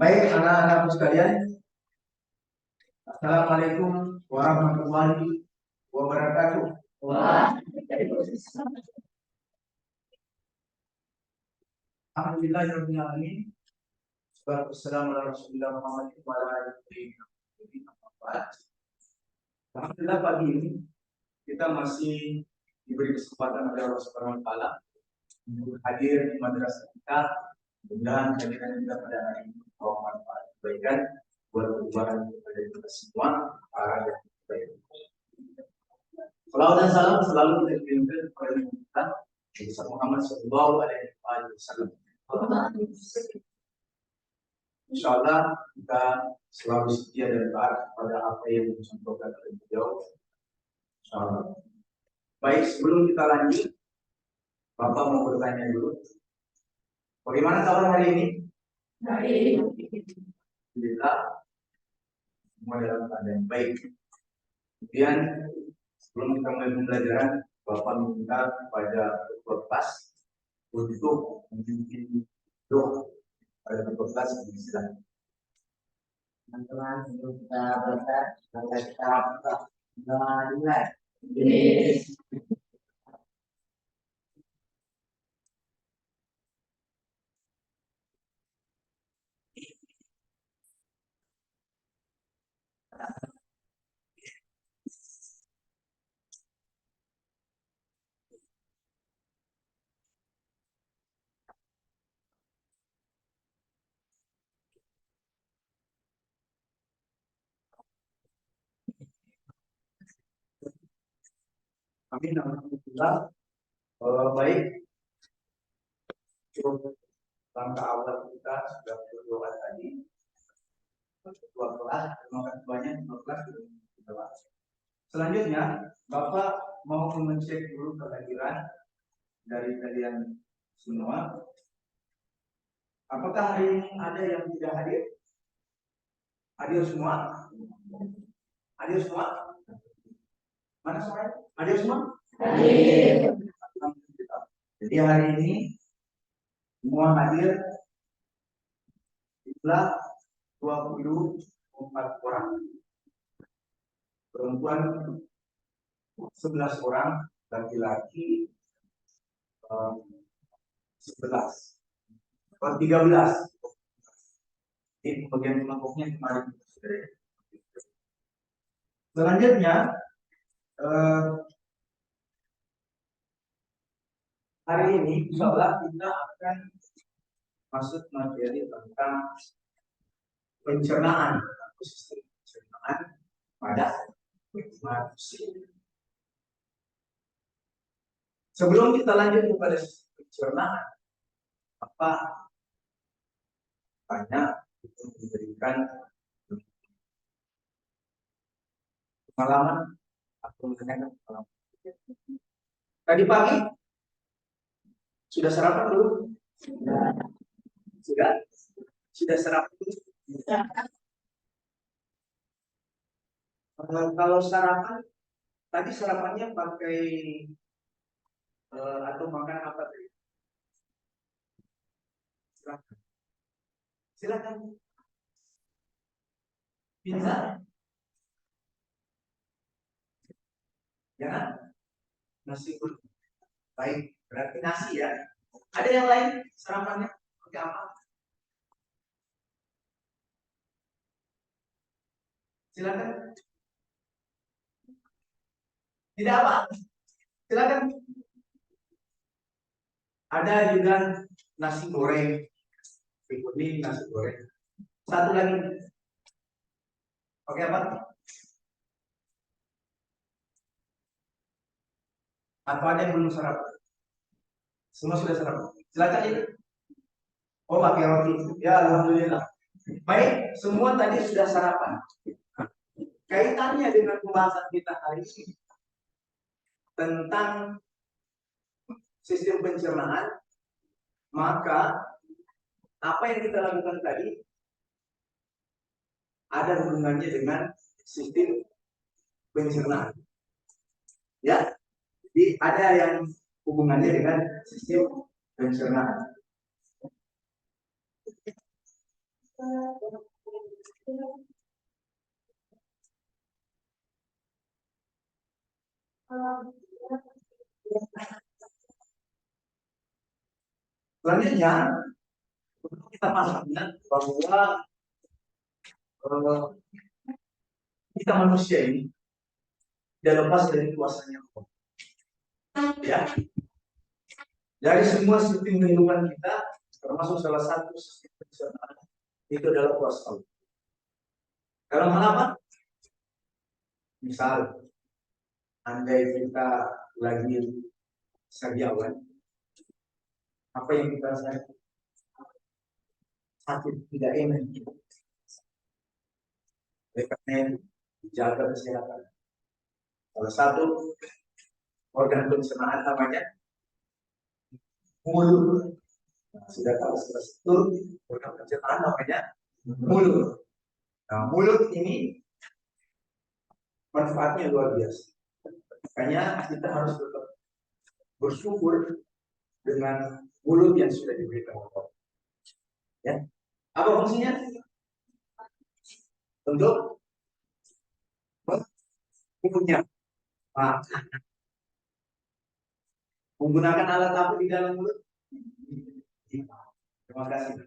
Baik, anak-anakku sekalian, Assalamualaikum warahmatullahi wabarakatuh. Alhamdulillahirabbil alamin. Wassalamu ala Rasulillah Muhammad wa ala alihi wasallam. Alhamdulillah pagi ini kita masih diberi kesempatan oleh Allah Subhanahu wa taala untuk hadir di madrasah kita. Mudah-mudahan kehadiran kita pada hari ini membawa manfaat kebaikan buat perubahan kepada kita semua para yang baik. Salawat dan salam selalu kita kirimkan kepada kita Nabi Muhammad Sallallahu Alaihi Wasallam. Insyaallah kita selalu setia dan taat pada apa yang disampaikan oleh beliau. Insyaallah. Baik, sebelum kita lanjut, Bapak mau bertanya dulu. Bagaimana kabar hari ini? Alhamdulillah, semua dalam keadaan baik. Kemudian sebelum kita mulai pembelajaran, Bapak meminta kepada ketua kelas untuk memimpin doa pada ketua kelas. Silakan. Teman-teman, sebelum kita belajar, kita mulai. Amin. Alhamdulillah. Baik. Cukup langkah awal kita sudah berdoa tadi. Ketua kelas, terima kasih banyak ketua kelas. Selanjutnya, Bapak mau mengecek dulu kehadiran dari kalian semua. Apakah hari ini ada yang tidak hadir? Hadir semua? Hadir semua? Mana suaranya? Hadir semua? Hadir. Jadi hari ini semua hadir jumlah 24 orang. Perempuan 11 orang, laki-laki 11. 13. Ini bagian kelompoknya kemarin. Selanjutnya hari ini insyaallah kita akan masuk materi tentang pencernaan atau sistem pencernaan pada manusia. Sebelum kita lanjut kepada sistem pencernaan, apa banyak untuk memberikan pengalaman atau menanyakan pengalaman. Tadi pagi sudah sarapan dulu? Sudah sarapan dulu? Kalau sarapan tadi sarapannya pakai atau makan apa tadi? Silakan. Pizza? Jangan. Nasi kuning. Baik, berarti nasi ya. Ada yang lain sarapannya pakai apa? Silakan. Tidak apa? Silakan. Ada juga nasi goreng. Ini nasi goreng. Satu lagi. Pakai apa? Atau ada yang belum sarapan? Semua sudah sarapan. Silakan itu. Oh, pakai roti. Ya, alhamdulillah. Baik, semua tadi sudah sarapan. Kaitannya dengan pembahasan kita hari ini tentang sistem pencernaan, maka apa yang kita lakukan tadi ada hubungannya dengan sistem pencernaan. Ya, jadi ada yang hubungannya dengan sistem pencernaan. Selanjutnya, kita pahami bahwa eh, kita manusia ini tidak lepas dari kuasanya Allah. Ya, dari semua sistem kehidupan kita, termasuk salah satu sistem pencernaan itu adalah kuasa Allah. Dalam hal apa? Misal, andai kita lagi sariawan, apa yang kita rasakan? Sakit, tidak enak. Oleh karena itu, dijaga kesehatan. Salah satu organ pencernaan namanya mulut. Nah, sudah tahu itu organ pencernaan namanya mulut. Nah, mulut ini manfaatnya luar biasa. Makanya kita harus tetap bersyukur dengan mulut yang sudah diberikan Allah. Ya, apa fungsinya? Untuk mulutnya. Menggunakan alat apa di dalam mulut? Terima kasih.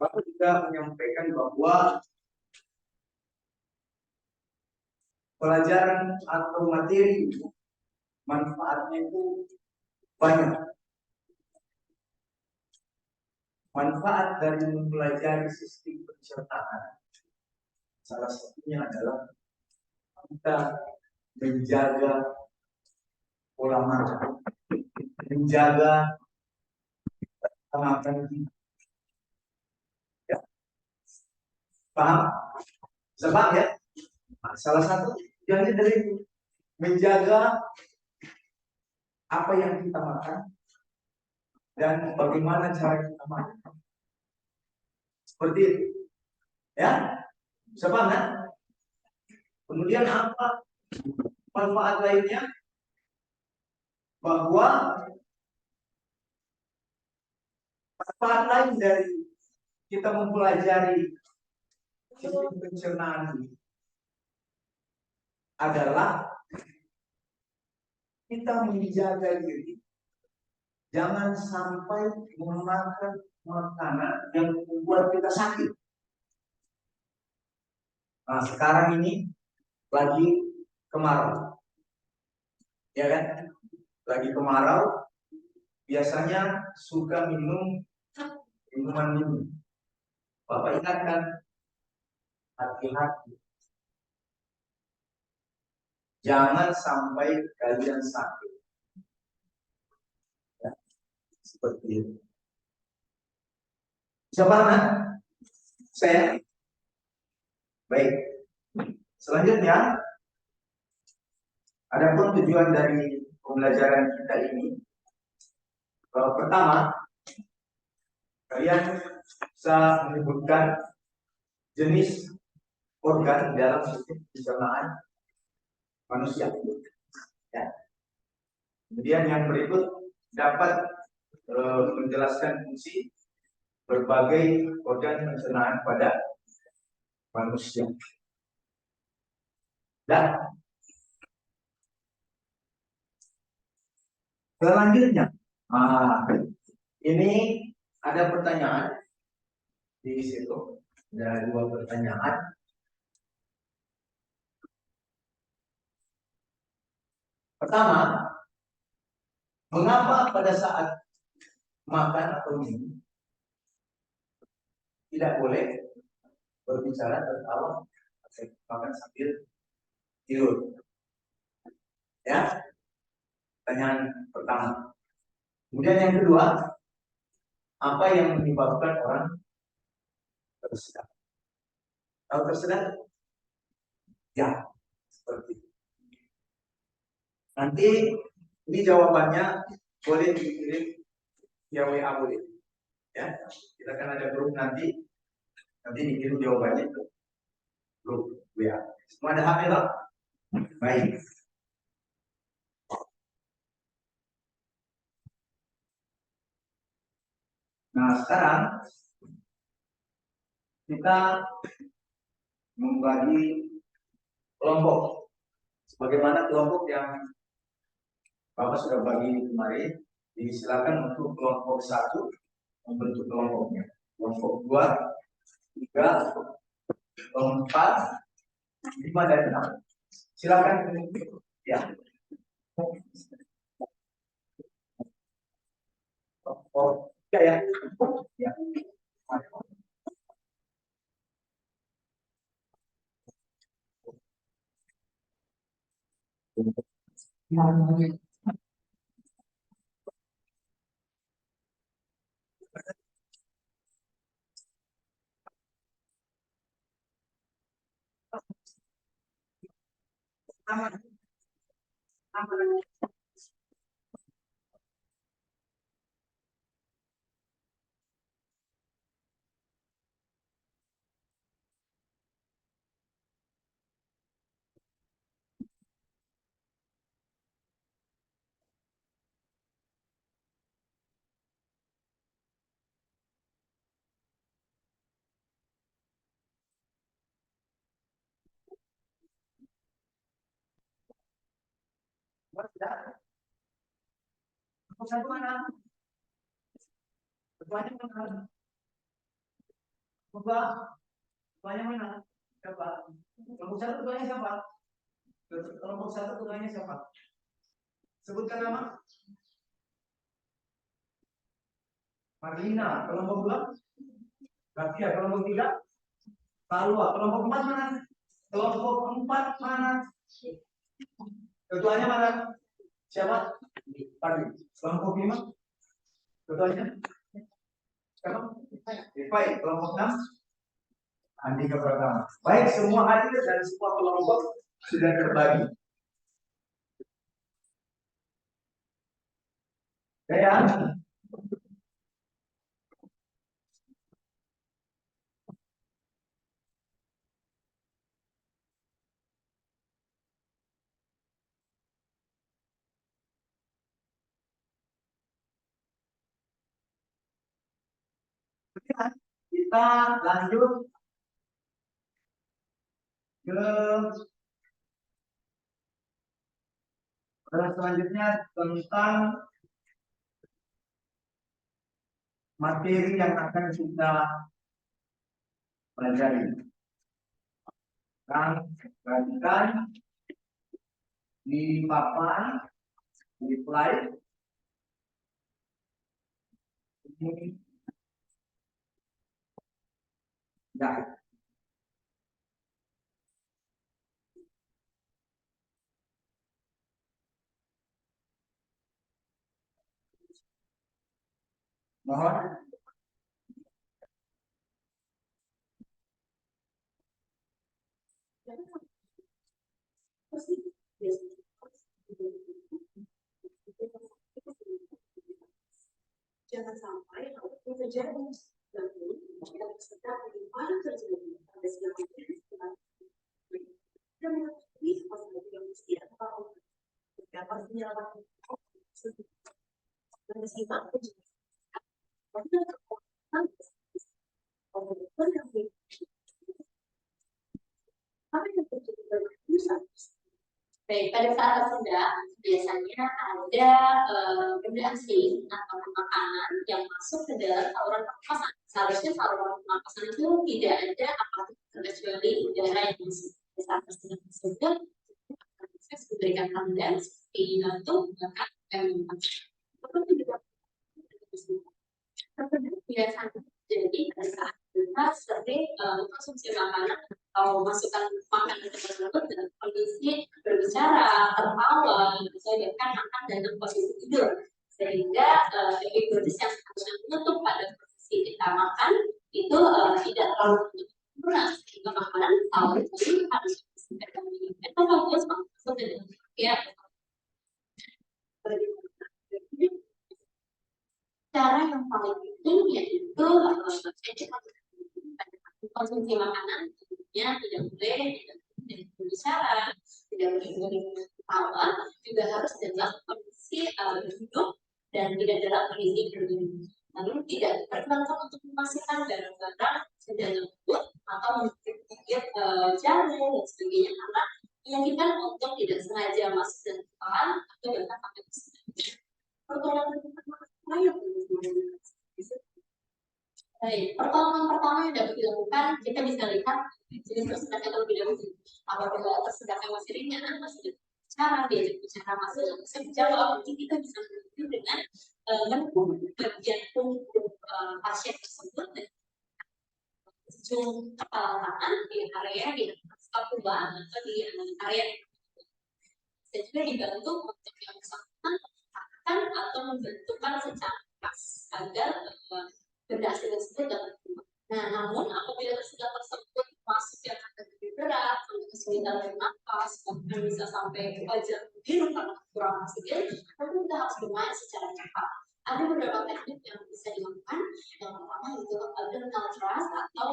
Bapak juga menyampaikan bahwa pelajaran atau materi manfaatnya itu banyak. Manfaat dari mempelajari sistem pencernaan salah satunya adalah kita menjaga pola makan, menjaga makan kita. Ya. Paham? Sebab ya, nah, salah satu yang dari itu menjaga apa yang kita makan dan bagaimana cara kita makan. Seperti itu. Ya, bisa paham kan? Kemudian apa manfaat lainnya? Bahwa manfaat lain dari kita mempelajari sistem pencernaan ini adalah kita menjaga diri jangan sampai memakan makanan yang membuat kita sakit. Nah, sekarang ini lagi kemarau, ya kan? Lagi kemarau, biasanya suka minum minuman dingin. Bapak ingatkan, hati-hati. Jangan sampai kalian sakit. Ya, seperti itu. Siapa nak? Saya. Baik. Selanjutnya, adapun tujuan dari pembelajaran kita ini, pertama, kalian bisa menyebutkan jenis organ dalam sistem pencernaan manusia. Ya. Kemudian yang berikut dapat menjelaskan fungsi berbagai organ pencernaan pada manusia. Dan selanjutnya, ini ada pertanyaan di situ, ada dua pertanyaan. Pertama, mengapa pada saat makan atau minum tidak boleh berbicara tertawa makan sambil tidur? Ya, pertanyaan pertama. Kemudian yang kedua, apa yang menyebabkan orang tersedak? Tahu tersedar? Ya, seperti itu. Nanti ini jawabannya boleh dikirim via WA boleh. Ya, kita kan ada grup nanti dikirim jawabannya ke grup WA. Semua ada HP loh. Baik. Nah sekarang kita membagi kelompok. Sebagaimana kelompok yang Bapak sudah bagi kemarin, disilakan untuk kelompok 1 membentuk kelompoknya. Kelompok 2, 3, 4, 5 dan 6. Silakan ya. Oh, ya. Ya. Kelompok 1 mana? Ketuanya mana? Ketuanya mana? Siapa? Kelompok 1 ketuanya siapa? Kelompok 1 ketuanya siapa? Sebutkan nama. Marlina. Kelompok 2? Rafia. Kelompok 3? Talua. Kelompok 4 mana? Kelompok 4 mana? Ketuanya mana? Siapa? Tadi. Kelompok 5? Ketuanya? Siapa? Baik. Kelompok 6? Andika Pratama. Baik, semua hadir dan semua kelompok sudah terbagi. Ya. Kita lanjut ke selanjutnya tentang materi yang akan kita pelajari. Kan perhatikan di papan, di slide ini ya. Mohon jangan sampai hal itu terjadi. Namun, kita berserta bagaimana terjadi pada siapa dan mengetahui apa yang mesti atau beberapa senyawa dan meskipun apa yang terjadi pada pusat. Baik, pada saat tersedak biasanya ada benda asing atau makanan yang masuk ke dalam saluran pernapasan. Seharusnya saluran pernapasan itu tidak ada apapun kecuali udara yang masuk. Pada saat tersedak proses memberikan tanda seperti jantung, bahkan seperti juga biasanya jadi pada saat kita sering konsumsi makanan atau masukkan makanan tersebut dalam kondisi berbicara, tertawa, misalnya bahkan makan dalam posisi tidur, sehingga epiglottis yang seharusnya menutup pada posisi kita makan itu tidak terlalu sempurna sehingga makanan tahu itu harus disediakan itu bagus maksudnya ya. Cara yang paling penting yaitu konsumsi makanan tentunya tidak boleh berbicara, tidak boleh ketawa, juga harus dalam kondisi duduk dan tidak dalam kondisi berdiri. Lalu tidak diperkenankan untuk memasukkan barang-barang ke dalam mulut atau menggigit jarum dan sebagainya karena menyakitkan untuk tidak sengaja masuk dan kepala atau bahkan sampai ke pertolongan pertama yang baik, pertolongan pertama yang dapat dilakukan, kita bisa lihat jenis tersedaknya terlebih dahulu. Apabila tersedaknya masih ringan, masih cara diajak bicara masih bisa dijawab, jadi kita bisa membantu dengan menemukan bagian punggung pasien tersebut dan ujung kepala tangan di area di skapula atau di area dan juga dibantu untuk yang bersangkutan mengatakan atau membentukkan secara pas agar benda asing tersebut dapat keluar. Nah, namun apabila tersedak tersebut masuk yang akan lebih berat, kesulitan bernafas, bahkan bisa sampai wajah biru karena kurang oksigen, tentu kita harus bermain secara cepat. Ada beberapa teknik yang bisa dilakukan. Yang pertama itu abdominal thrust atau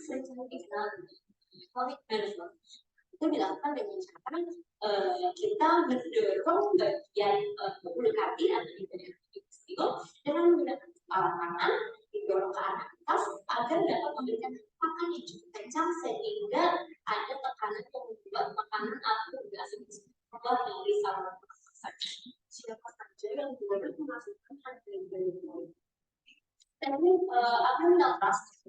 sering dikenal chronic management. Itu dilakukan dengan cara kita mendorong bagian ulu hati atau di bagian dengan menggunakan kepala tangan didorong ke arah atas agar dapat memberikan tekanan yang cukup kencang sehingga ada tekanan yang membuat makanan atau gas tersebut keluar dari saluran pernafasan. Siapa saja yang boleh memasukkan hal-hal teknik abdominal thrust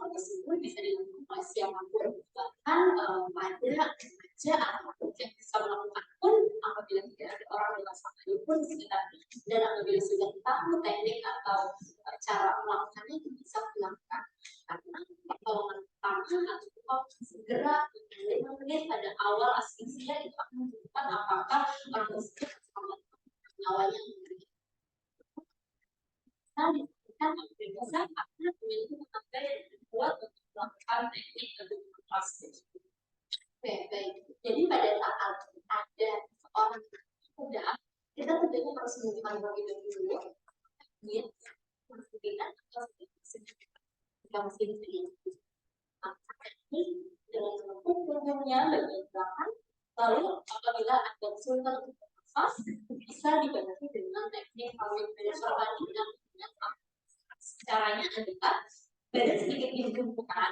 tersebut bisa dilakukan oleh siapapun, bahkan pada remaja atau yang bisa melakukan pun apabila tidak ada orang dewasa pun sekitar dan apabila sudah tahu teknik atau cara melakukannya itu bisa dilakukan karena pertolongan pertama atau segera 5 menit pada awal asfiksia itu akan menunjukkan apakah orang tersebut selamat nyawanya. Nah, kita bisa karena memiliki tenaga yang dibuat untuk melakukan teknik abdominal thrust. Baik. Jadi pada saat ada seorang muda, kita tentunya harus menunjukkan terlebih dulu dia masih tidak atau jika masih tidak. Ini dengan menutup punggungnya bagian belakang, lalu apabila ada kesulitan untuk bernafas, bisa dibantu dengan teknik Howard Management tadi dengan caranya adalah badan sedikit digemukkan,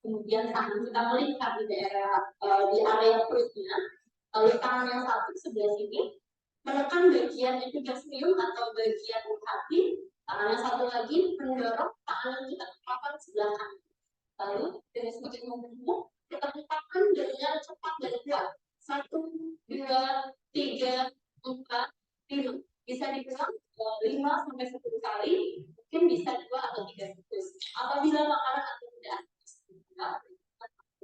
kemudian tangan kita melingkar di daerah di area perutnya, lalu tangan yang satu sebelah sini menekan bagian epigastrium atau bagian hati, tangan yang satu lagi mendorong tangan yang kita letakkan sebelah kanan. Lalu dengan semakin membentuk, kita letakkan dengan cepat dan kuat. 1, 2, 3, 4, 5. Bisa diulang 5 sampai 10 kali, mungkin bisa 2 atau 3 ratus. Apabila makanan atau tidak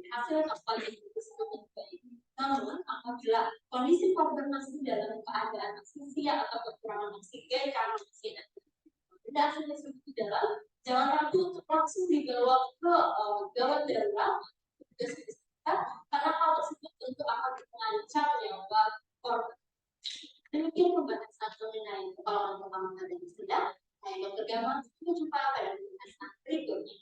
hasil kapal itu sangat baik. Namun apabila kondisi korban masih dalam keadaan asfiksia atau kekurangan oksigen karena masih ada benda asing tersebut di dalam, jangan ragu untuk langsung dibawa ke gawat darurat karena hal tersebut tentu akan mengancam nyawa korban. Demikian pembahasan mengenai pertolongan pertama dan sudah. Saya Dr. Gamal, sampai jumpa pada pembahasan berikutnya.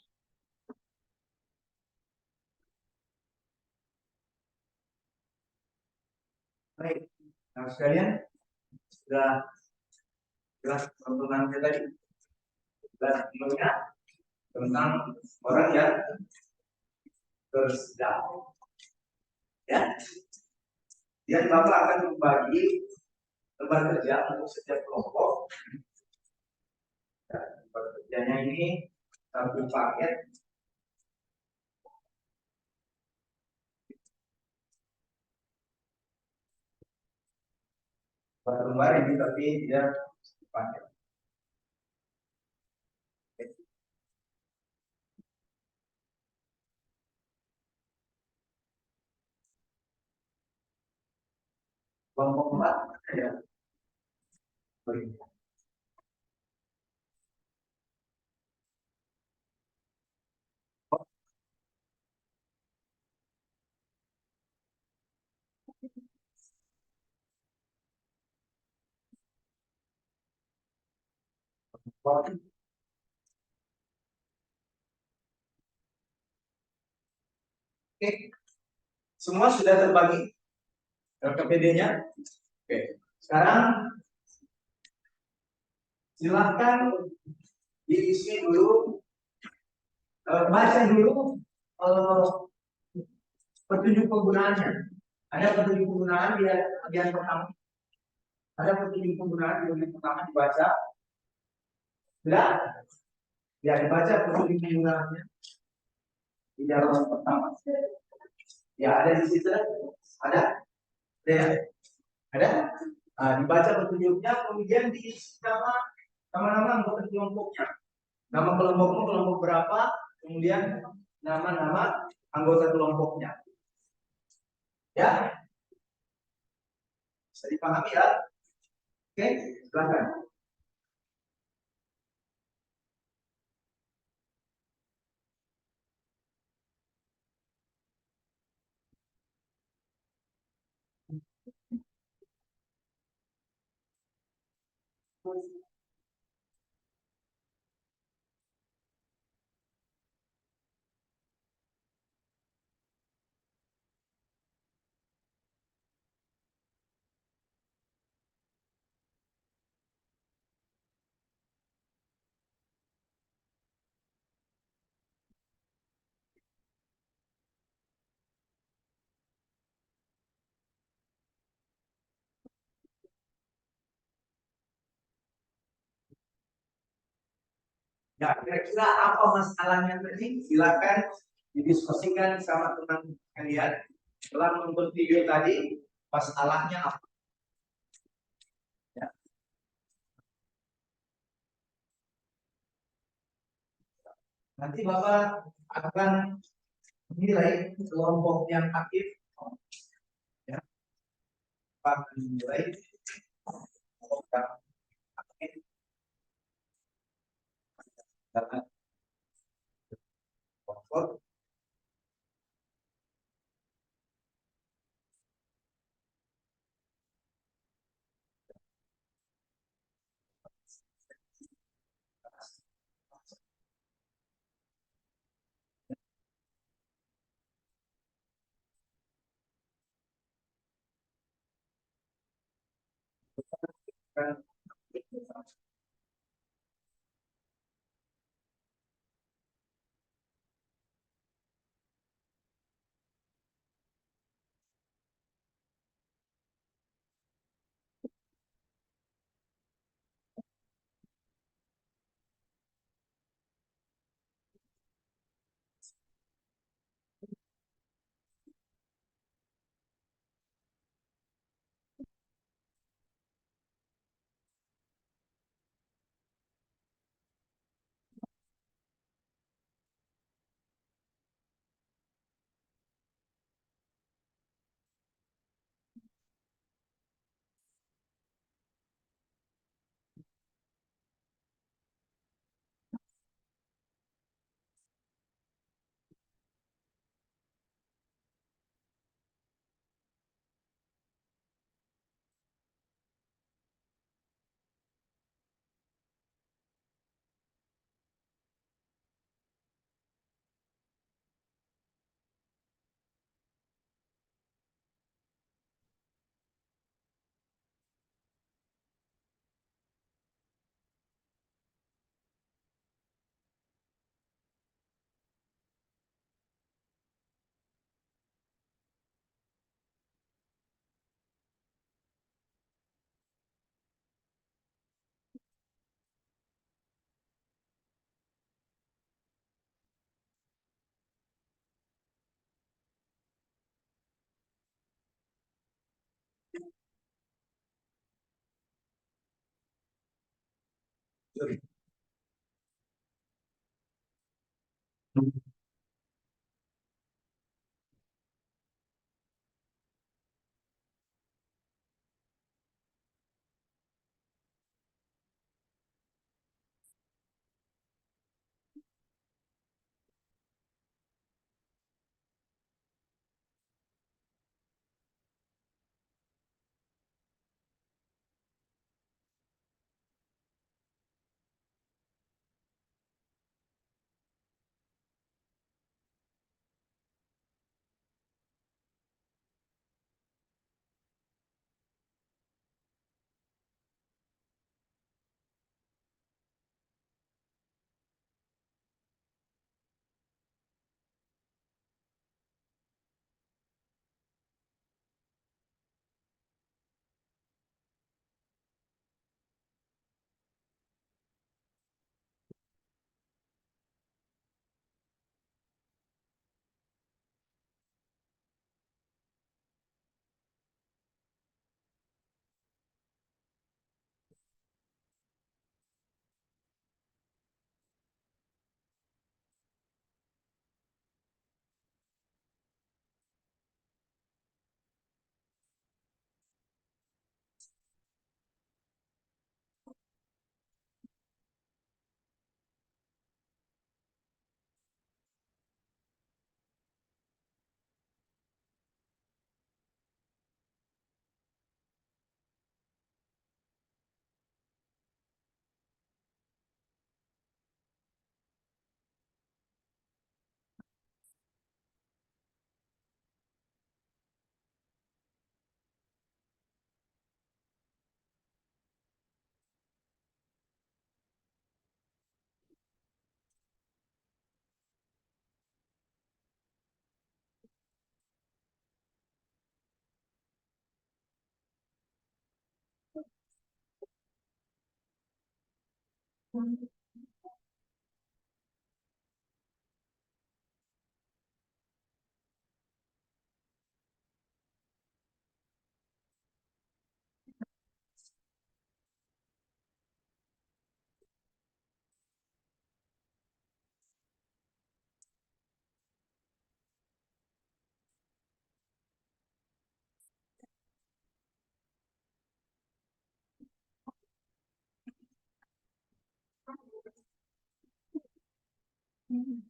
Baik, nah sekalian sudah jelas peruntungannya tadi. Jelas ilmunya tentang orang yang tersedak. Ya, dia Bapak akan membagi tempat kerja untuk setiap kelompok. Tempat kerjanya ini satu paket. Lembar ini tapi dia paket. Kelompok 4 ya. Oke, semua sudah terbagi LKPD-nya. Oke, sekarang silahkan diisi dulu, baca dulu eh, petunjuk penggunaannya. Ada petunjuk penggunaan di bagian pertama. Ada petunjuk penggunaan di bagian pertama dibaca. Sudah? Ya, dibaca petunjuk penggunaannya di halaman pertama. Ya, ada di situ. Ada? Ada ya? Ada? Nah, dibaca petunjuknya, kemudian diisi nama-nama anggota kelompoknya. Nama kelompokmu kelompok berapa, kemudian nama-nama anggota kelompoknya. Ya, bisa dipahami ya? Oke, silakan. Ya, kira-kira apa masalahnya tadi? Silakan didiskusikan sama teman kalian. Setelah menonton video tadi, masalahnya apa? Ya. Nanti Bapak akan menilai kelompok yang aktif. Ya, Bapak akan menilai kelompok yang aktif dalam kelompok.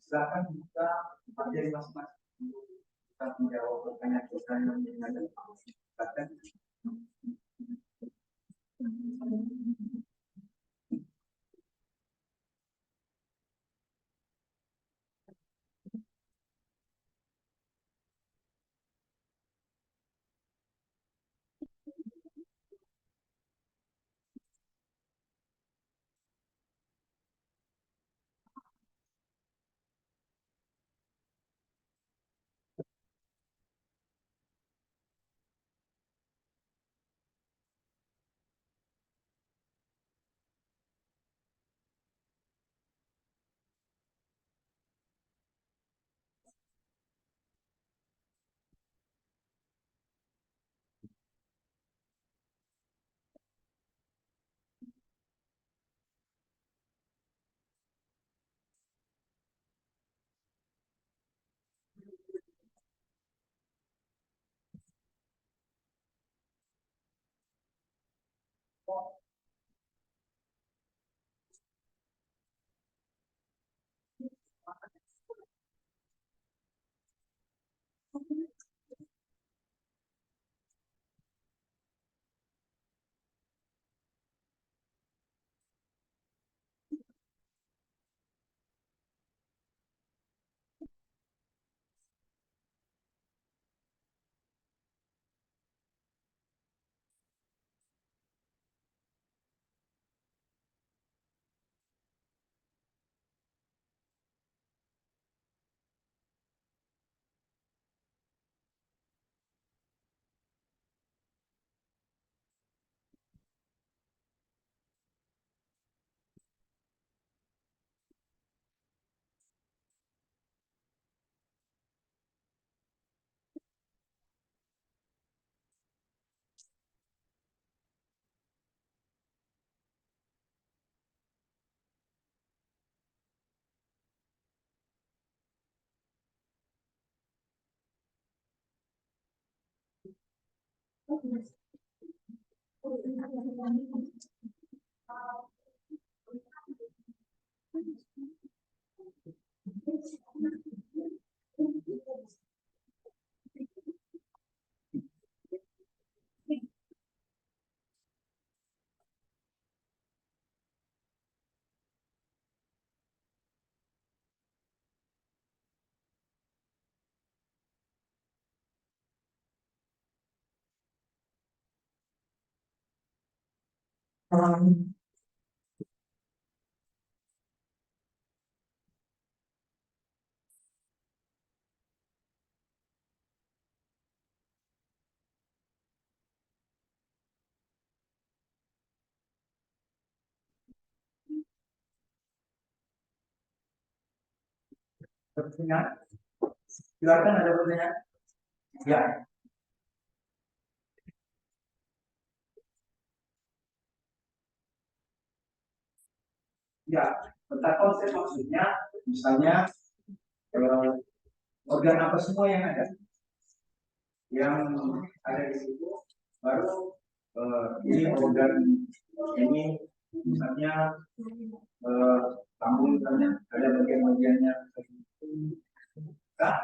Silakan buka materi masing-masing. Kita menjawab pertanyaan-pertanyaan yang ada. Silakan. Pertanyaan? Silakan ada pertanyaan? Ya. Ya, tentang konsep maksudnya, misalnya organ apa semua yang ada di situ, baru ini organ ini misalnya lambung misalnya ada bagian-bagiannya. Nah,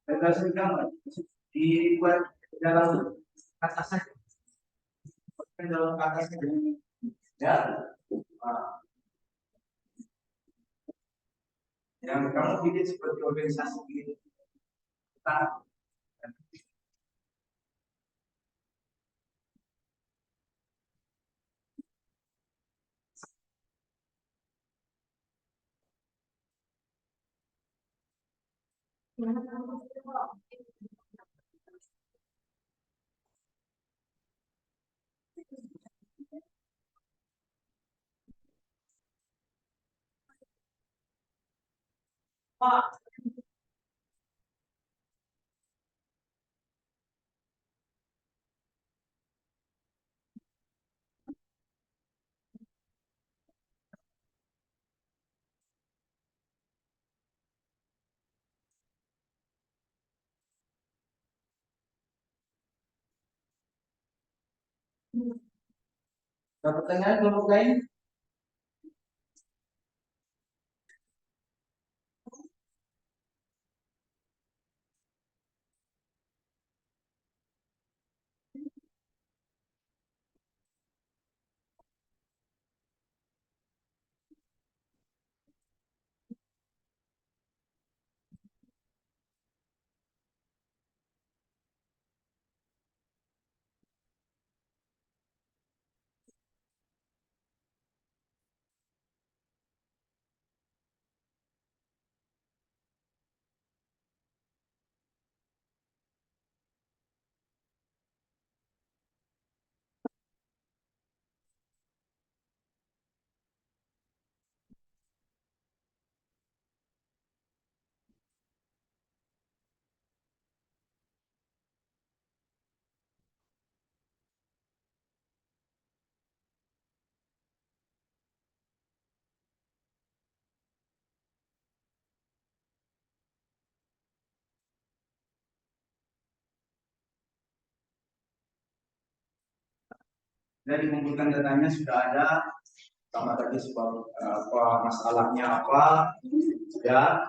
redaksi gambar dibuat dalam kata saja, dalam kata saja. Ya, yang kamu bikin seperti organisasi ini, tak. Ada pertanyaan kelompok lain? Dari mengumpulkan datanya sudah ada, sama tadi sebab apa masalahnya apa, ya.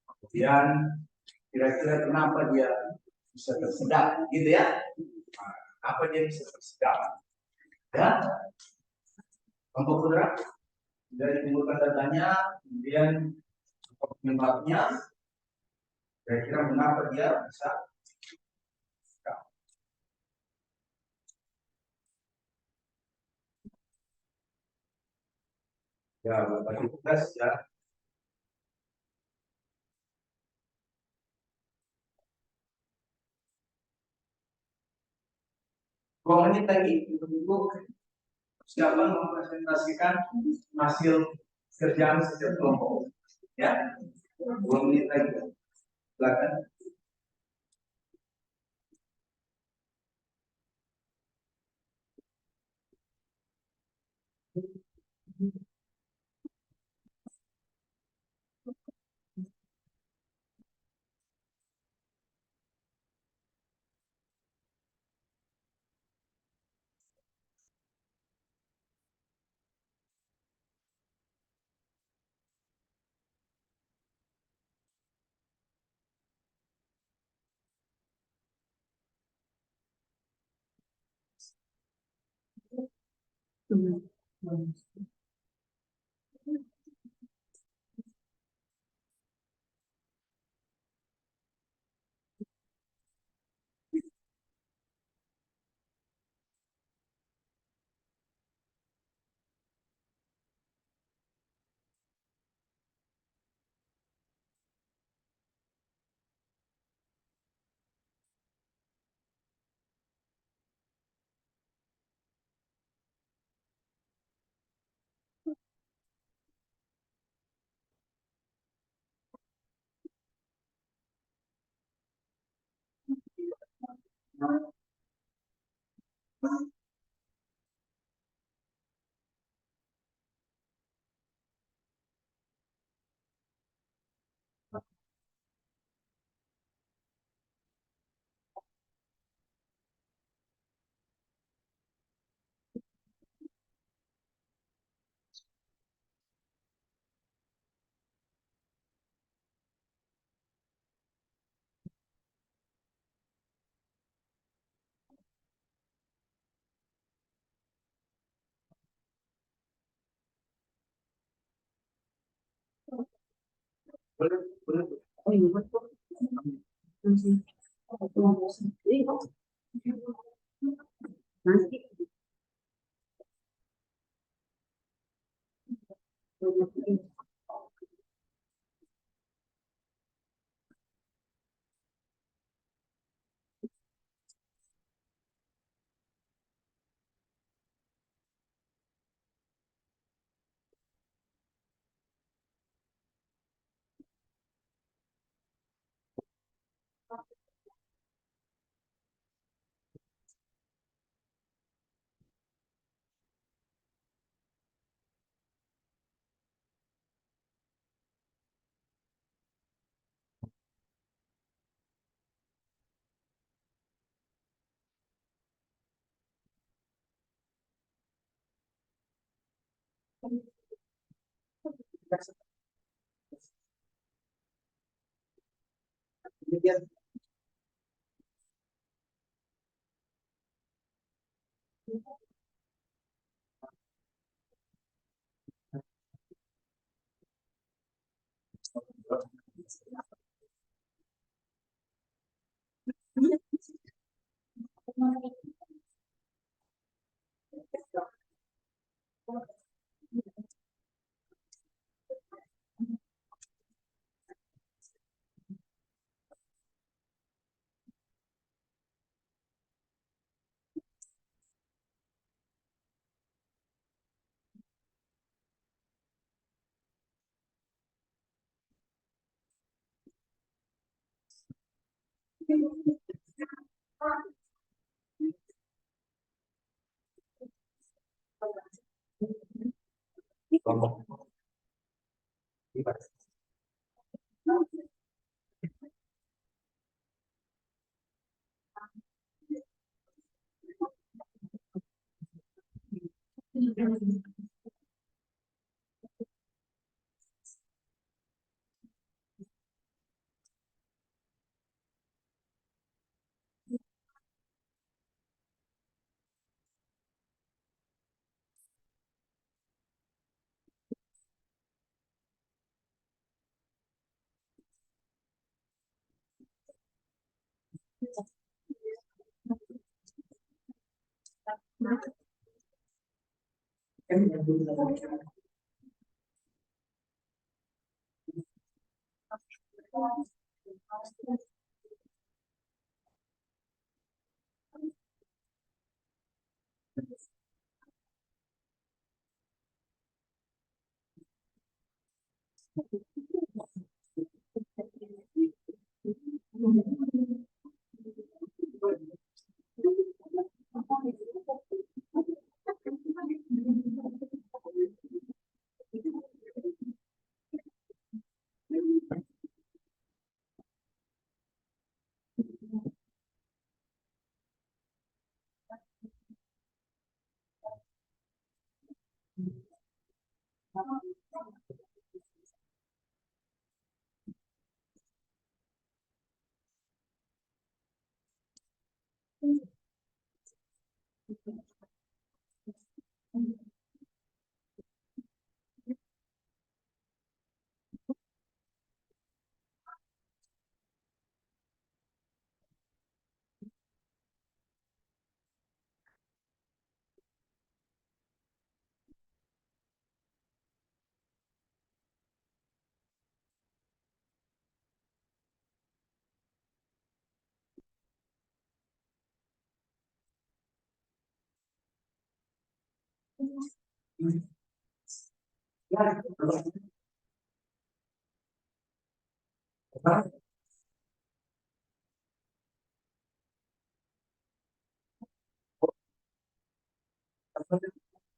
Kemudian kira-kira kenapa dia bisa tersedak, gitu ya? Nah, apa dia bisa tersedak? Ya, kelompok saudara dari mengumpulkan datanya, kemudian apa penyebabnya, kira-kira mengapa dia bisa tersedak. Ya, bagi tugas ya. 2 menit lagi untuk siapa mempresentasikan hasil kerjaan setiap kelompok. Ya, 2 menit lagi. Silakan. Boleh, boleh. Oh iya betul. Nanti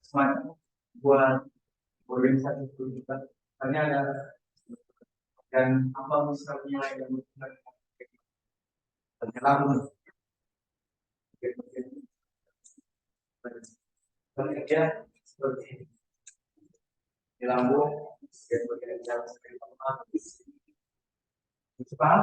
Semangat buat organisasi itu juga. Hanya ada dan apa misalnya yang penyelam bekerja seperti di lambung, bagian jalan seperti apa? Cepat.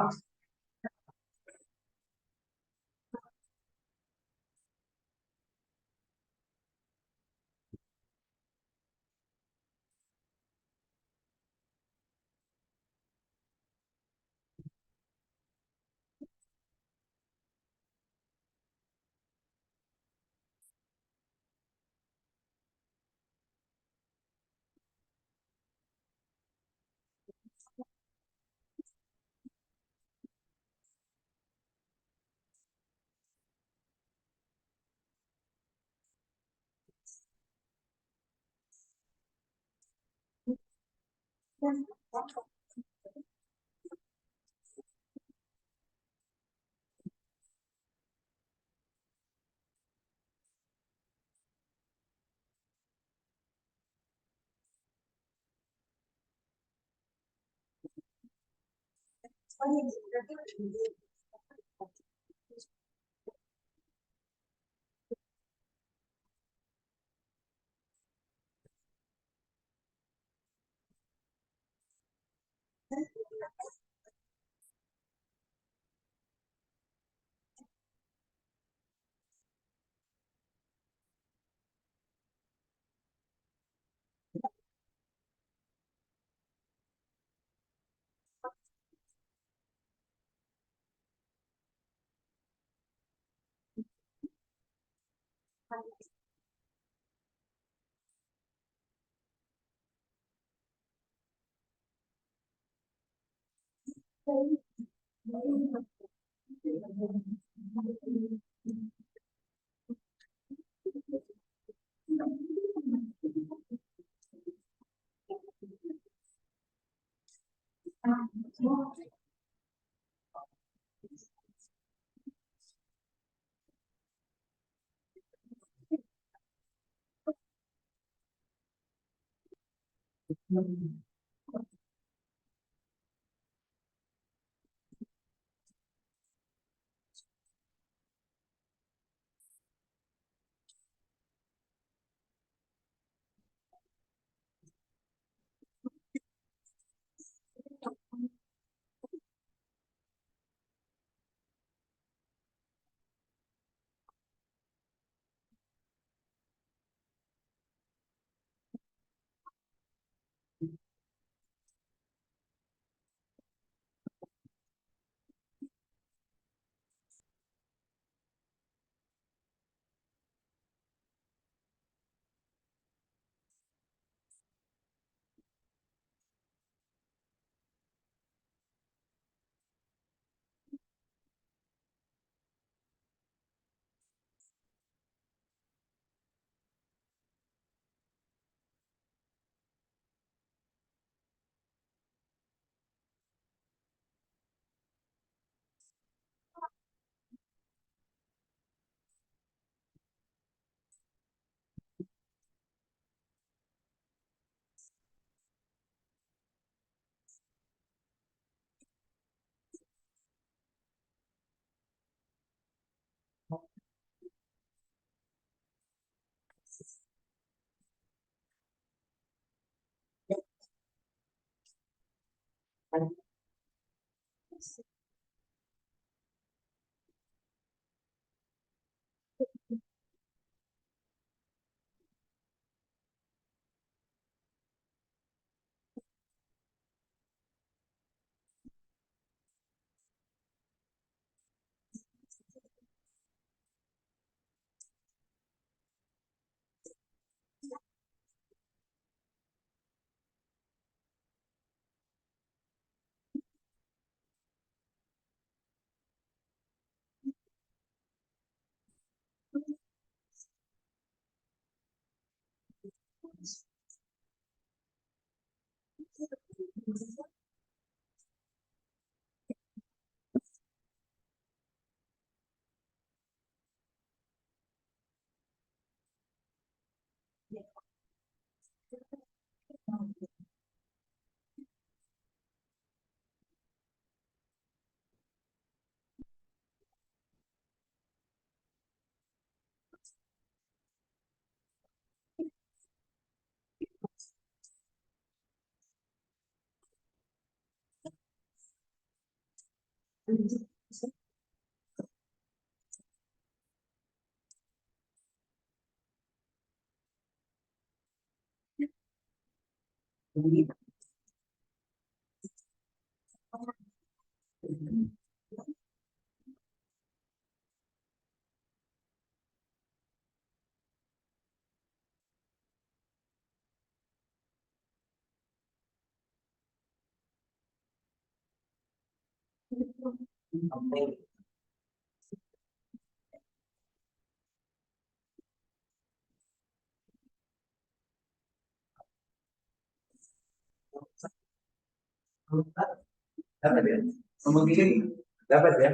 Dapat ya? Memilih dapat ya?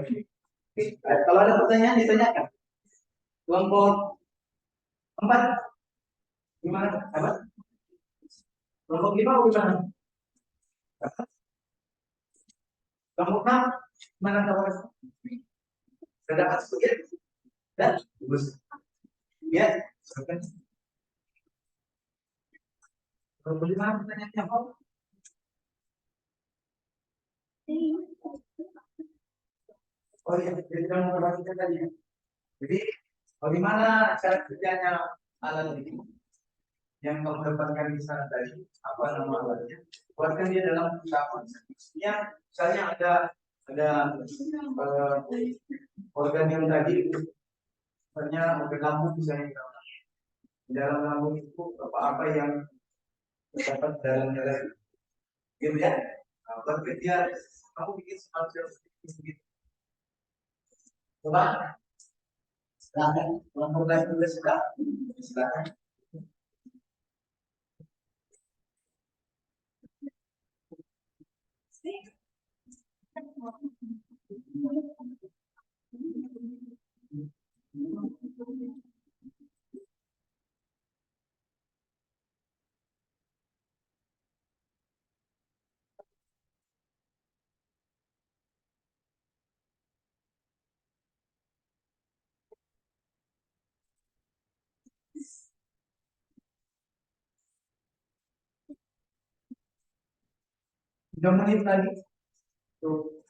Kalau ada pertanyaan ditanyakan. Kelompok 4 gimana? Dapat? Kelompok 5 gimana? Dapat? Kelompok 6 gimana kawan? Sudah dapat sebagian? Dan bagus. Ya, silakan. Kelompok 5 pertanyaannya apa? Oh iya, jadi kamu perhatikan tadi ya. Jadi bagaimana cara kerjanya alat ini? Yang kamu dapatkan di sana tadi, apa nama alatnya? Buatkan dia dalam ucapan. Maksudnya, misalnya ada organ yang tadi Misalnya organ lambung misalnya di dalam lambung itu apa yang terdapat dalam darah, gitu ya. Nah, baru dia kamu bikin semacam sedikit. Coba, silakan. Kalau mau mulai tulis silakan. Tiga menit lagi. Tuh.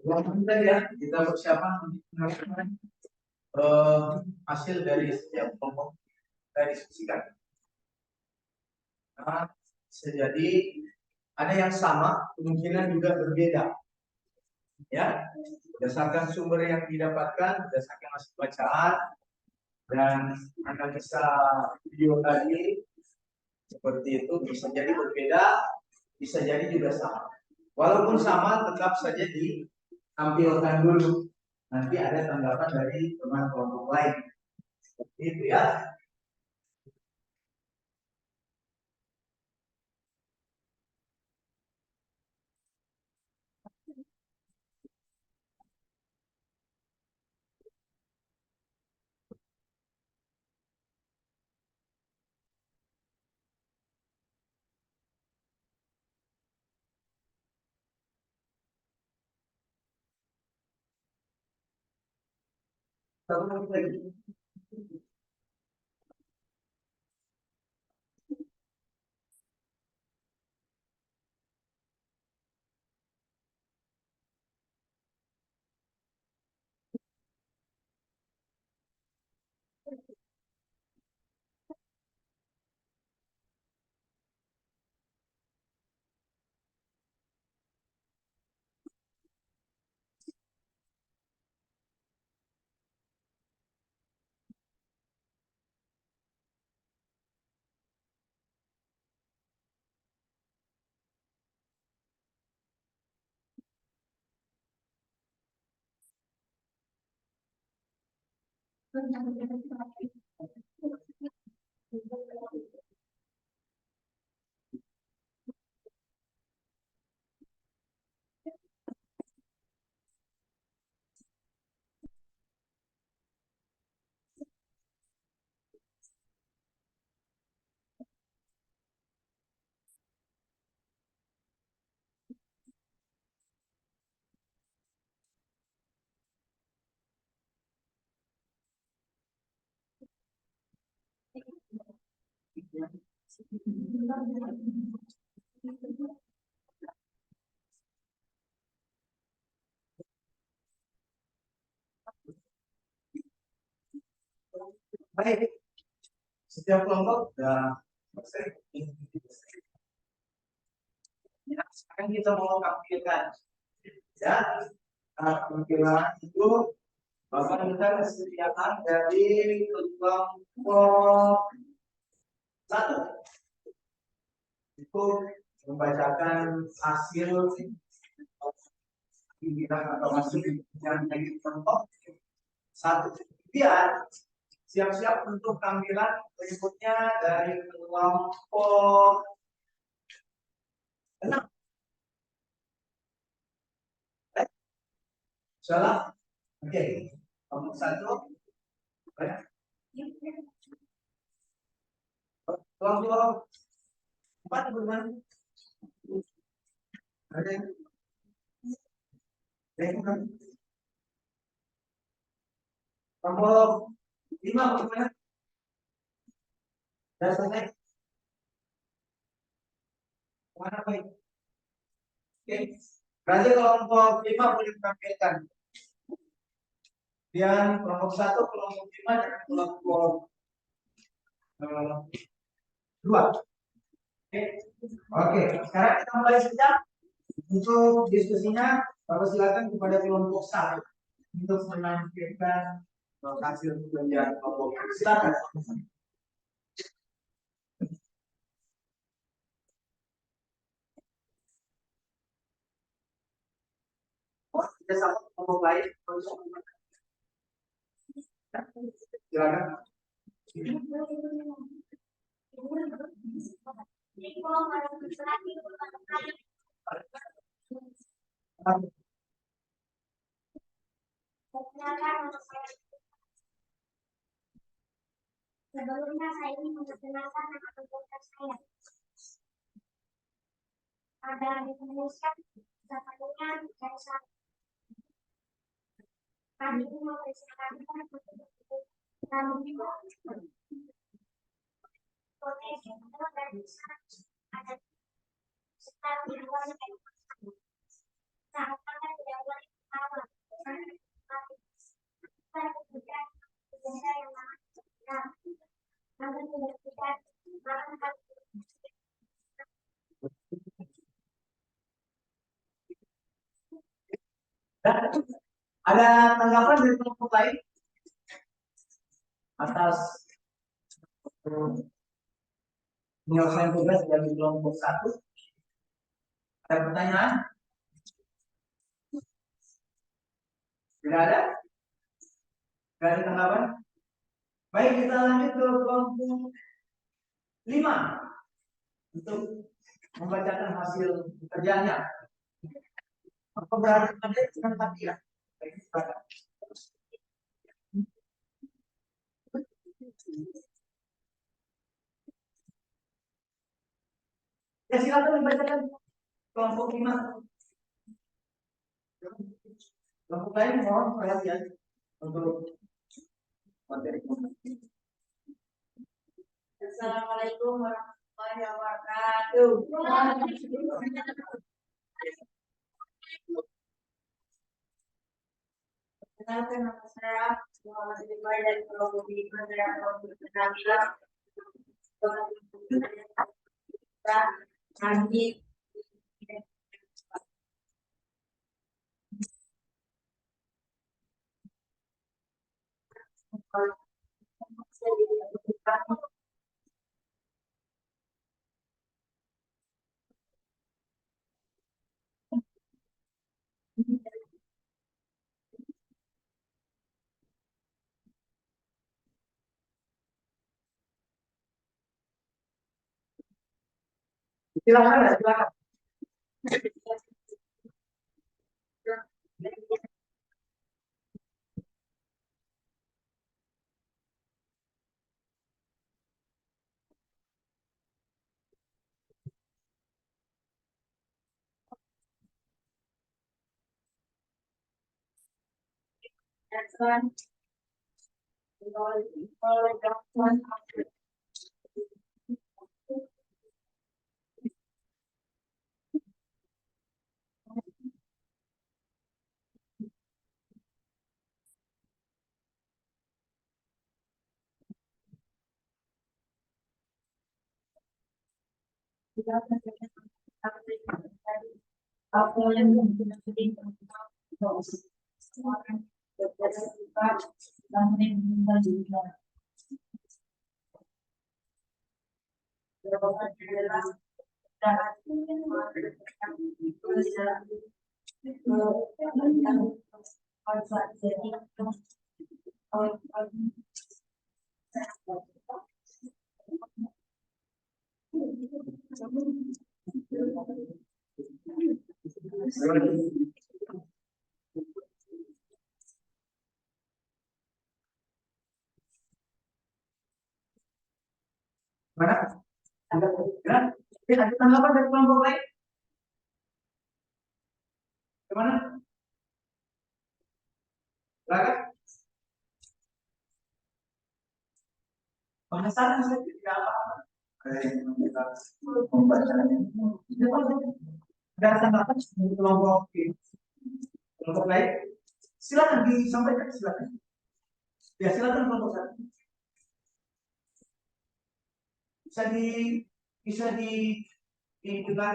Sebentar ya, kita persiapan untuk menentukan hasil dari setiap kelompok kita diskusikan. Nah, bisa jadi ada yang sama, kemungkinan juga berbeda. Ya, berdasarkan sumber yang didapatkan, berdasarkan hasil bacaan, dan analisa video tadi seperti itu bisa jadi berbeda, bisa jadi juga sama. Walaupun sama, tetap saja ditampilkan dulu. Nanti ada tanggapan dari teman kelompok lain. Seperti itu ya. Satu menit lagi. Baik, setiap kelompok sudah selesai. Ya, sekarang kita mau tampilkan ya, tampilan itu bahwa kita kesediaan dari kelompok satu itu membacakan hasil pimpinan atau hasil yang dari kelompok satu. Biar siap-siap untuk tampilan berikutnya dari kelompok 6. Salah? Oke. Kelompok 1. Kelompok 4 bagaimana? Ada yang? Kelompok 5 bagaimana? Dan selesai. Mana baik? Oke. Berarti kelompok 5 boleh ditampilkan. Dan kelompok 1, kelompok 5 dan kelompok 2. Oke. Oke, sekarang kita mulai saja untuk diskusinya. Bapak silakan kepada kelompok 1 untuk menampilkan hasil penelitian kelompok. Silakan. Oh, tidak sama kelompok lain. Silakan. Sebelumnya saya ingin memperkenalkan nama anggota saya. Ada Indonesia, satunya dan saya. Kami ini mempersiapkan kami potensi dan bisa ada sekitar di luar sangat tidak boleh awal. Ada tanggapan dari kelompok lain atas penyelesaian tugas dari kelompok 1? Ada pertanyaan? Tidak ada? Tidak ada tanggapan? Baik, kita lanjut ke kelompok 5 untuk membacakan hasil pekerjaannya. Apa berarti ada dengan tadi ya? Baik, silakan. Ya, silakan membacakan kelompok 5. Kelompok lain mohon perhatian untuk materi. Assalamualaikum warahmatullahi wabarakatuh. Perkenalkan nama saya Muhammad Iqbal dari kelompok 5 dari kelompok penampilan. Kami Silakan, silakan. apa yang menjadi Ada tanggapan dari kelompok lain? Gimana? Silakan. Pengesahan saya tidak apa-apa. Ada yang kita membacanya. Ada tanggapan dari kelompok ini? Kelompok lain? Silakan disampaikan, silakan. Ya, silakan kelompok satu. Bisa didengar,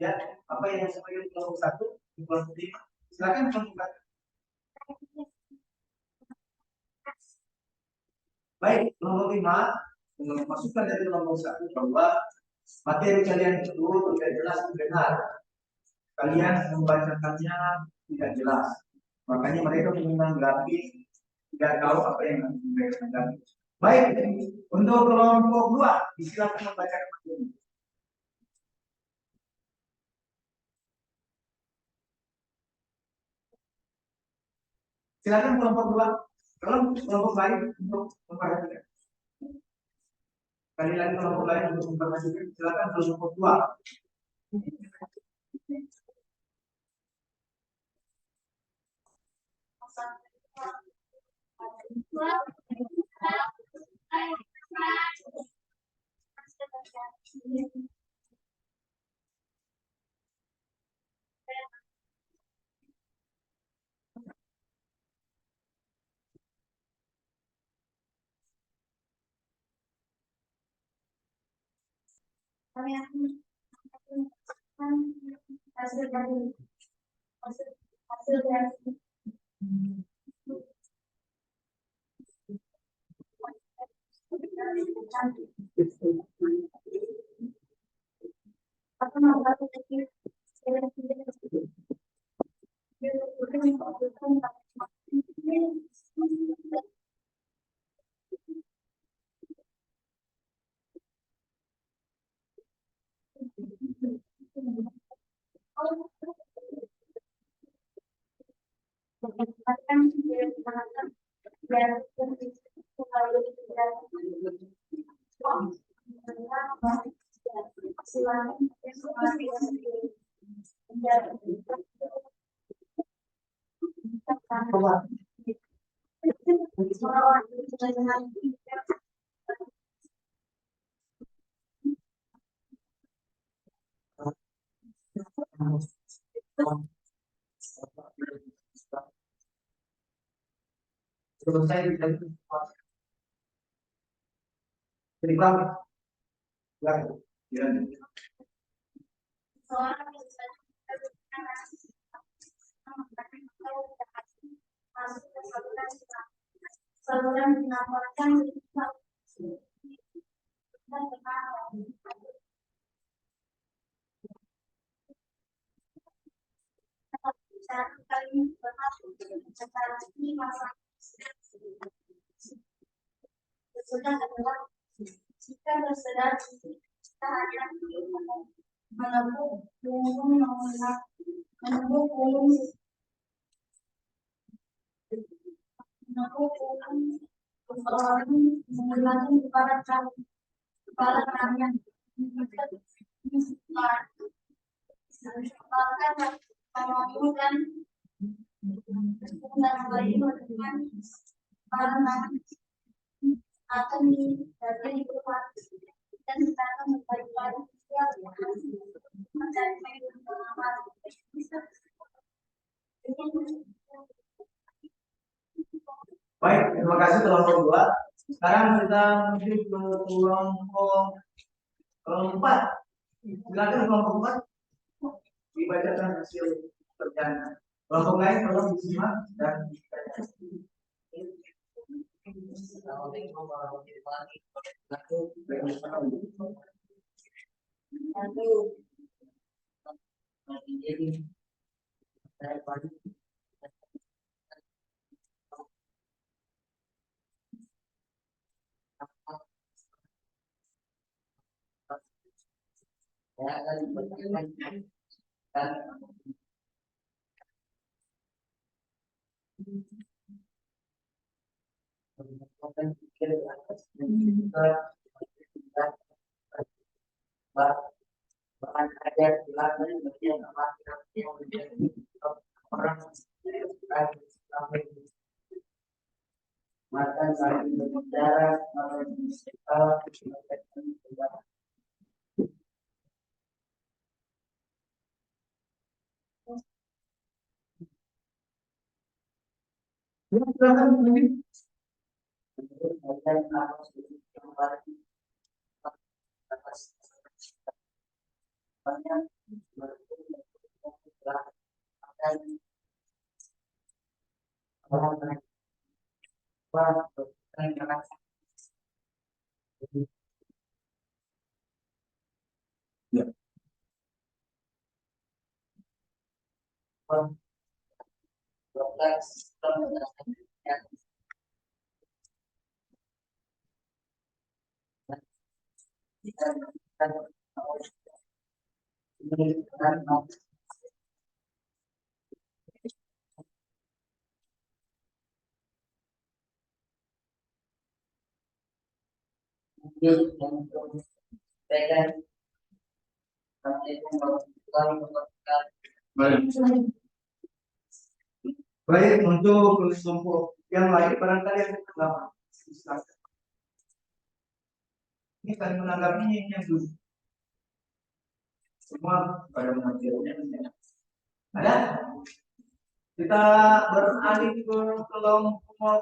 ya, apa yang disampaikan kelompok satu, kelompok lima. Silakan kelompok satu. Baik, kelompok lima masukan dari kelompok satu bahwa materi kalian itu tidak jelas benar. Kalian membacakannya tidak jelas. Makanya mereka menanggapi tidak tahu apa yang mereka tanggapi. Baik, untuk kelompok dua, silakan membacakan materi. Silakan kelompok dua. Kalau kelompok lain untuk memperhatikan. Kali lagi kelompok lain untuk memperhatikan. Silakan kelompok dua. hasil dari Selesai dari cerita ya. saluran dilaporkan sudah adalah jika bersedar kita hanya menempuh persoalan mengulangi kepada kepala kalian melakukan akan dari dan kita akan memberikan Baik, terima kasih kelompok dua. Sekarang kita menuju ke kelompok empat. Silakan kelompok empat dibacakan hasil kerjanya. Kelompok lain tolong disimak dan bahan ajar silakan bagian laki-laki yang menjadi orang makan saling berbicara makan berbicara silakan mungkin ya. Baik, untuk kelompok yang lain barangkali yang pertama. Ini kan menanggapinya ini yang dulu. Semua pada mengajarnya. Ada? Kita beralih ke kelompok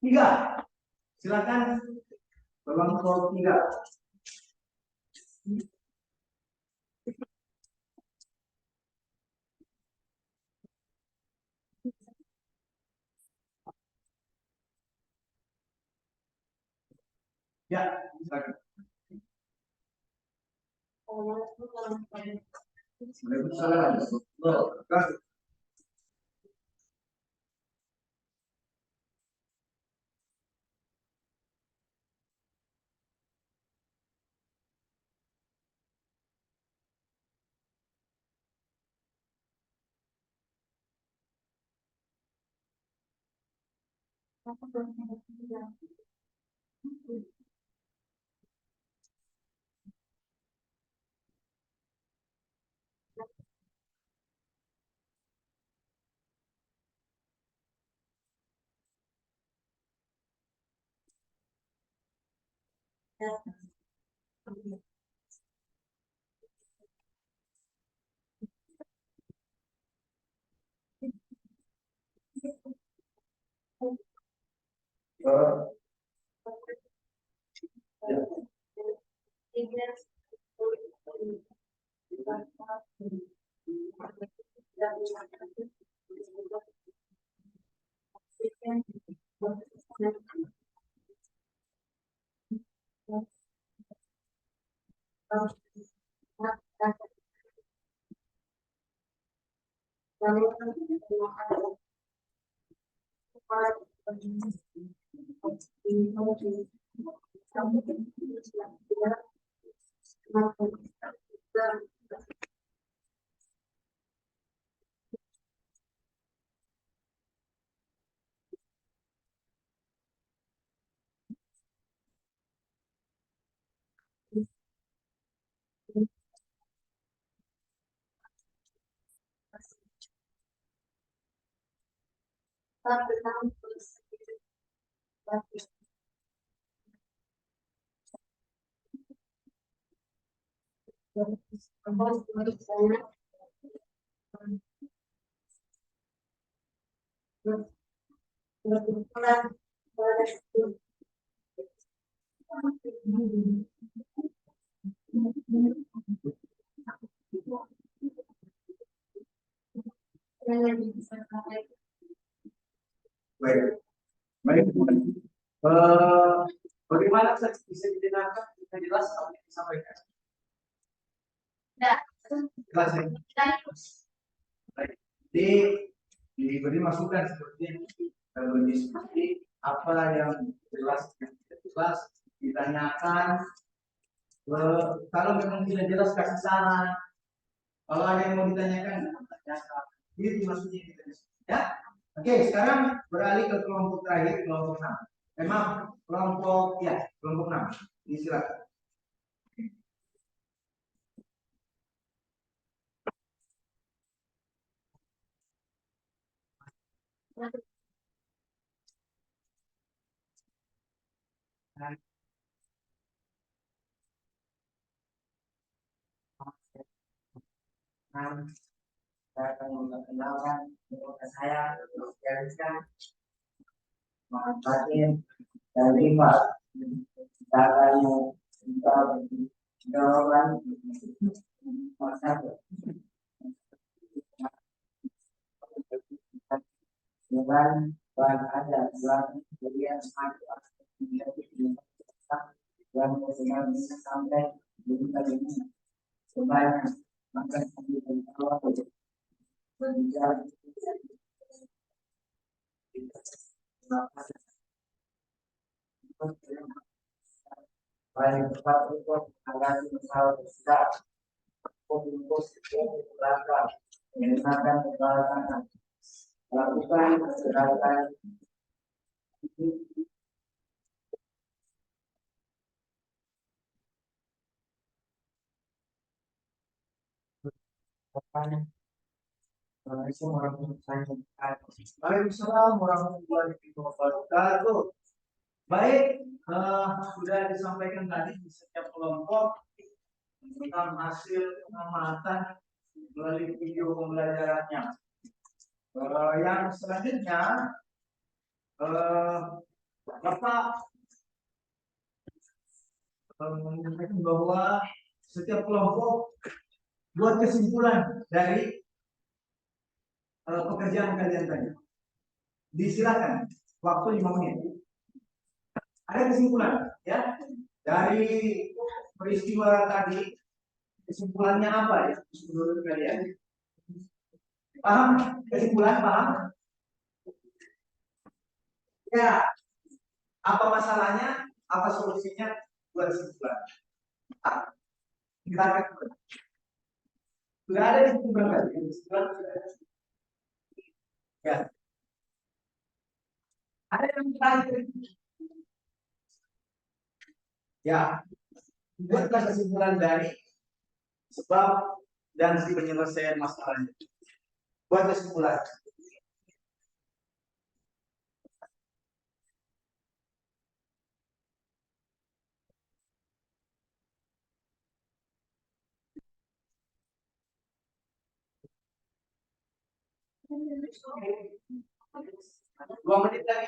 3. Silakan kelompok 3. Ya, silakan. Waalaikumsalam. Baik, baik. Bagaimana bisa didengarkan? Bisa jelas apa yang disampaikan? Jelas ya? Baik. Jadi diberi masukan seperti berdiskusi apa yang jelas dan tidak jelas ditanyakan. Kalau memang tidak jelas kasih saran. Kalau ada yang mau ditanyakan, tanyakan. Itu maksudnya kita diskusi. Ya. Oke, sekarang beralih ke kelompok terakhir, kelompok 6. Memang kelompok 6. Ini silakan. Saya akan memperkenalkan kepada saya menjelaskan batin dan sifat caranya kita jawaban satu dengan bahan ada dua kemudian yang kemudian sampai ini sebanyak maka berbicara paling tepat untuk mengatasi masalah besar untuk berangkat mengenalkan kebalasan lakukan gerakan Waalaikumsalam warahmatullahi wabarakatuh. Baik, sudah disampaikan tadi di setiap kelompok tentang hasil pengamatan melalui video pembelajarannya. Yang selanjutnya, Bapak menyampaikan bahwa setiap kelompok buat kesimpulan dari pekerjaan kalian tadi. Disilakan, waktu 5 menit. Ada kesimpulan, ya, dari peristiwa tadi. Kesimpulannya apa ya menurut kalian? Paham? Kesimpulan paham? Ya. Apa masalahnya? Apa solusinya? Buat kesimpulan. Kita akan sudah ada kesimpulan tadi. Kesimpulan sudah ada. Ya. Ada yang terakhir. Ya. Buatlah kesimpulan dari sebab dan si penyelesaian masalahnya. Buat kesimpulan. Dua menit lagi.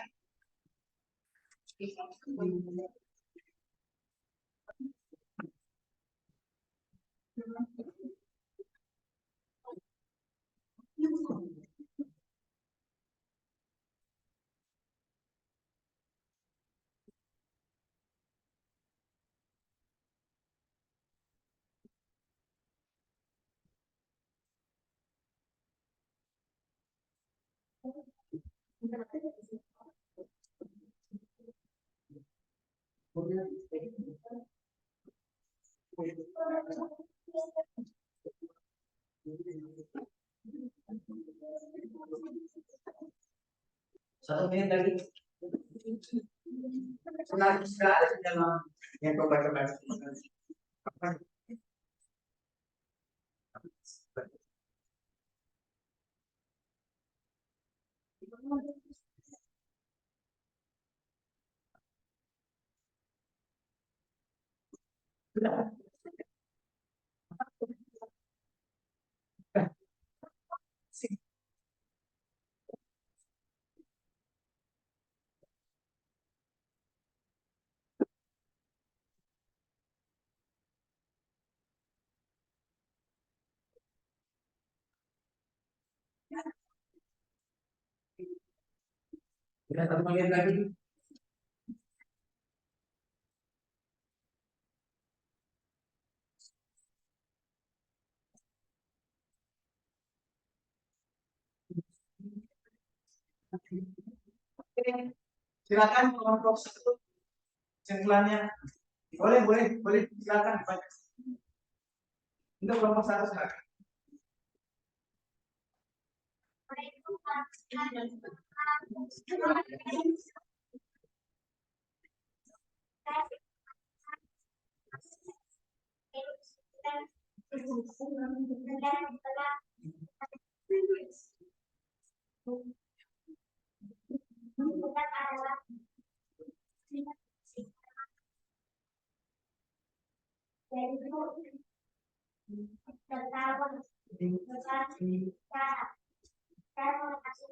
Satu menit lagi. Sudah ada di dalam yang coba-coba. Sudah. Sudah satu menit lagi. Oke, silakan kelompok satu kesimpulannya. Boleh, silakan. Untuk kelompok satu silakan. Saya mau kasih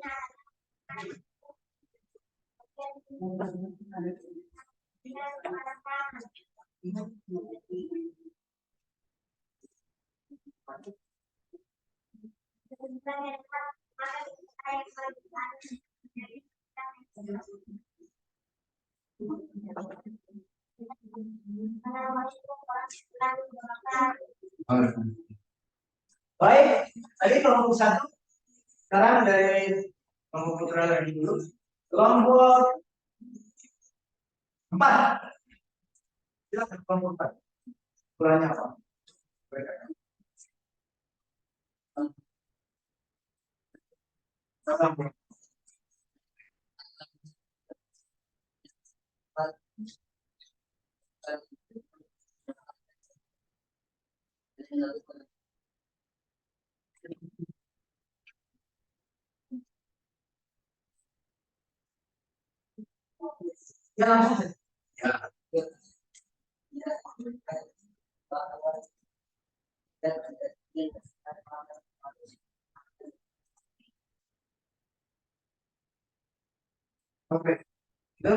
Baik, tadi kelompok satu. Sekarang dari kelompok putra lagi dulu. Kelompok 4. Silakan kelompok 4. Kurangnya apa? Ya langsung saja. Ya. Oke. Itu.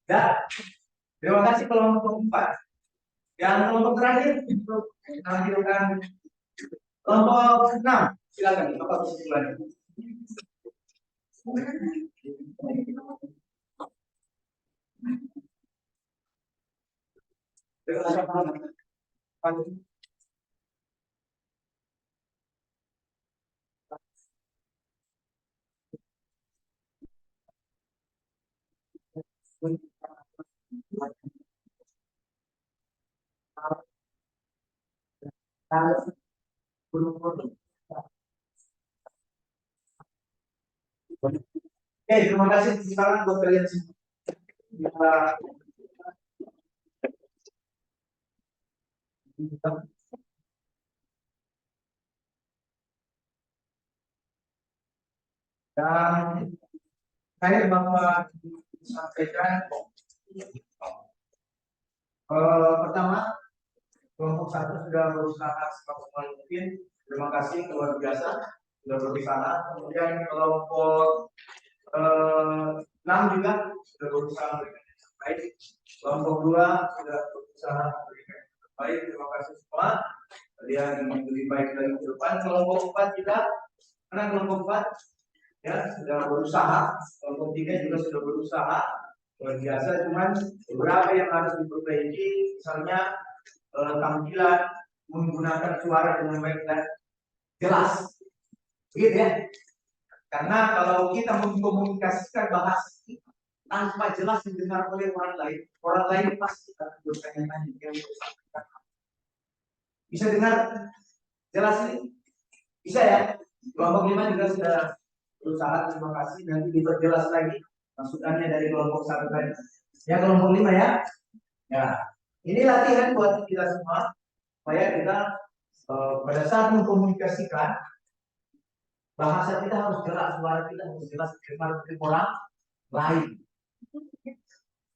Ya. Terima kasih kelompok 4. Yang kelompok terakhir untuk menampilkan kelompok 6. Silakan Bapak kesimpulannya. Oke, terima kasih sekarang buat kalian semua. Dan saya bahwa sampaikan pertama kelompok 1 sudah berusaha semaksimal mungkin. Terima kasih luar biasa sudah berusaha. Kemudian kelompok 6 juga sudah berusaha memberikan yang terbaik. Kelompok 2 sudah berusaha memberikan yang terbaik. Terima kasih semua. Kalian ingin lebih baik dari ke depan. Kelompok 4 juga, karena kelompok 4 ya sudah berusaha. Kelompok 3 juga sudah berusaha luar biasa. Cuman beberapa yang harus diperbaiki, misalnya tampilan menggunakan suara dengan baik dan jelas, gitu ya. Karena kalau kita mengkomunikasikan bahasa kita tanpa jelas didengar oleh orang lain pasti akan bertanya-tanya yang bersangkutan. Bisa dengar jelas ini? Bisa ya? Kelompok 5 juga sudah berusaha, terima kasih. Nanti diperjelas lagi masukannya dari kelompok 1 tadi. Ya kelompok 5 ya. Ya, ini latihan buat kita semua supaya kita pada saat mengkomunikasikan bahasa kita harus jelas, suara kita harus jelas didengar oleh orang lain.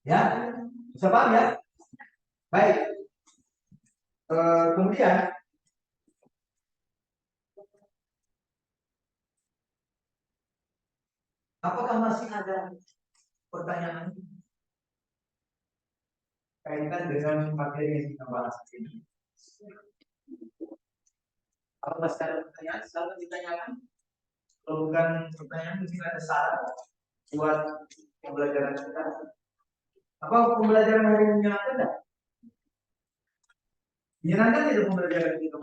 Ya, bisa paham ya? Baik. Kemudian apakah masih ada pertanyaan kaitan dengan materi yang kita bahas ini? Kalau masih ada pertanyaan, silakan ditanyakan. Kalau bukan pertanyaan, mungkin ada saran buat pembelajaran kita. Apa pembelajaran hari ini menyenangkan tidak? Menyenangkan tidak pembelajaran kita?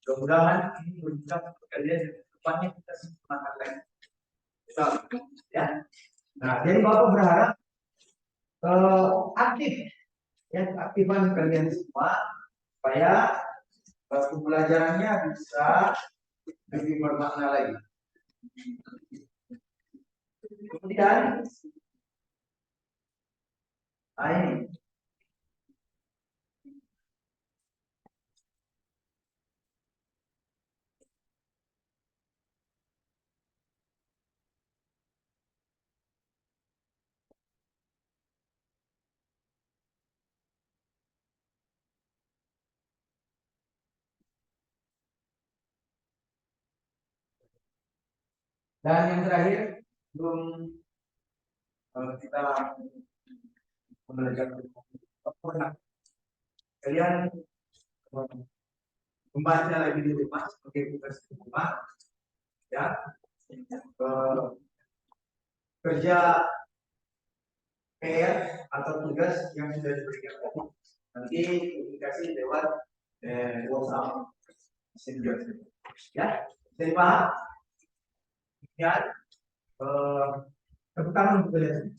Mudah-mudahan ini berbicara kalian depannya kita semangat lagi. Ya. Nah, jadi Bapak berharap aktif ya, aktifan kalian semua supaya pembelajarannya bisa lebih bermakna lagi. Kemudian ini Dan yang terakhir, belum kita belajar pernah kalian membaca lagi di rumah sebagai tugas di rumah, ya. Kerja PR atau tugas yang sudah diberikan tadi nanti komunikasi lewat WhatsApp Messenger, ya. Jadi paham? Ya, tepuk tangan untuk kalian.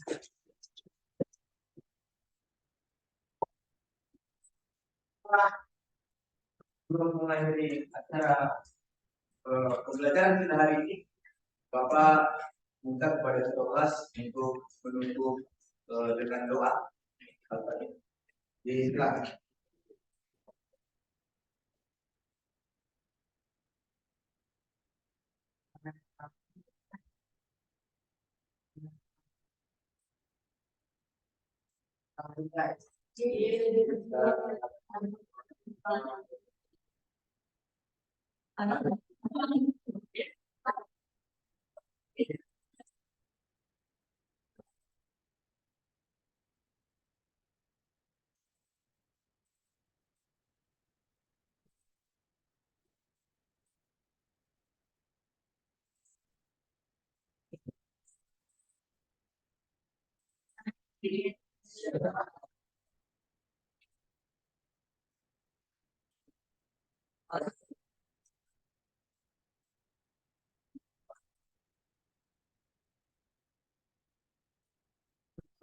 Sebelum mengakhiri acara pembelajaran kita hari ini, Bapak minta kepada ketua kelas untuk menutup dengan doa. Silakan.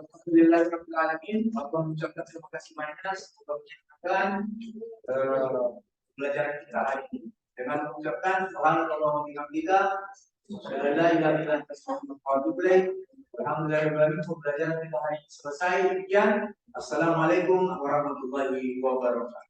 Alhamdulillahirrahmanirrahim. Bapak mengucapkan terima kasih banyak semoga menyenangkan pembelajaran kita hari ini dengan mengucapkan Alhamdulillah pembelajaran kita hari ini selesai. Demikian. Assalamualaikum warahmatullahi wabarakatuh.